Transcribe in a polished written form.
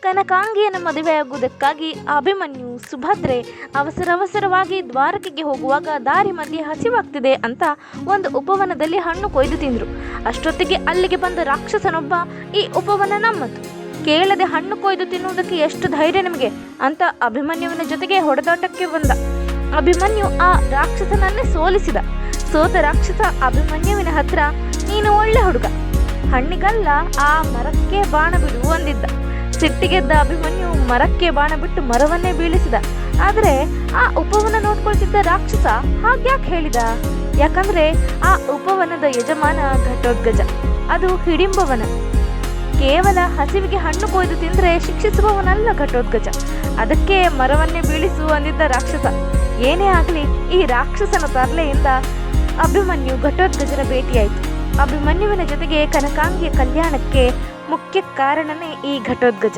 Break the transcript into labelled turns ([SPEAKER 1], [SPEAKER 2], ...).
[SPEAKER 1] ಕನಕಾಂಗಿಯನ್ನು ಮದುವೆಯಾಗುವುದಕ್ಕಾಗಿ ಅಭಿಮನ್ಯು ಸುಭದ್ರೆ ಅವಸರವಾಗಿ ದ್ವಾರಕೆಗೆ ಹೋಗುವಾಗ ದಾರಿ ಮಧ್ಯೆ ಹಸಿವಾಗ್ತಿದೆ ಅಂತ ಒಂದು ಉಪವನದಲ್ಲಿ ಹಣ್ಣು ಕೊಯ್ದು ತಿಂದರು. ಅಷ್ಟೊತ್ತಿಗೆ ಅಲ್ಲಿಗೆ ಬಂದ ರಾಕ್ಷಸನೊಬ್ಬ, ಈ ಉಪವನ ನಮ್ಮದು, ಕೇಳದೆ ಹಣ್ಣು ಕೊಯ್ದು ತಿನ್ನುವುದಕ್ಕೆ ಎಷ್ಟು ಧೈರ್ಯ ನಿಮಗೆ ಅಂತ ಅಭಿಮನ್ಯುವಿನ ಜೊತೆಗೆ ಹೊಡೆದಾಟಕ್ಕೆ ಬಂದ. ಅಭಿಮನ್ಯು ಆ ರಾಕ್ಷಸನನ್ನೇ ಸೋಲಿಸಿದ. ಸೋತ ರಾಕ್ಷಸ ಅಭಿಮನ್ಯುವಿನ ಹತ್ರ, ನೀನು ಒಳ್ಳೆ ಹುಡುಗ, ಹಣ್ಣಿಗಲ್ಲ ಆ ಮರಕ್ಕೆ ಬಾಣ ಬಿಡು ಅಂದಿದ್ದ. ಸಿಟ್ಟಿಗೆದ್ದ ಅಭಿಮನ್ಯು ಮರಕ್ಕೆ ಬಾಣ ಬಿಟ್ಟು ಮರವನ್ನೇ ಬೀಳಿಸಿದ. ಆದರೆ ಆ ಉಪವನ ನೋಡ್ಕೊಳ್ತಿದ್ದ ರಾಕ್ಷಸ ಹಾಗ್ಯಾಕೆ ಹೇಳಿದ? ಯಾಕಂದ್ರೆ ಆ ಉಪವನದ ಯಜಮಾನ ಘಟೋತ್ಕಚ, ಅದು ಹಿಡಿಂಬವನ. ಕೇವಲ ಹಸಿವಿಗೆ ಹಣ್ಣು ಕೊಯ್ದು ತಿಂದ್ರೆ ಶಿಕ್ಷಿಸುವವನಲ್ಲ ಘಟೋತ್ಕಚ, ಅದಕ್ಕೆ ಮರವನ್ನೇ ಬೀಳಿಸು ಅಂದಿದ್ದ ರಾಕ್ಷಸ. ಏನೇ ಆಗಲಿ, ಈ ರಾಕ್ಷಸನ ತರ್ಲೆಯಿಂದ ಅಭಿಮನ್ಯು ಘಟೋತ್ಕಚನ ಭೇಟಿಯಾಯಿತು. ಅಭಿಮನ್ಯುವಿನ ಜೊತೆಗೆ ಕನಕಾಂಗಿಯ ಕಲ್ಯಾಣಕ್ಕೆ ಮುಖ್ಯ ಕಾರಣನೇ ಈ ಘಟೋತ್ಕಚ.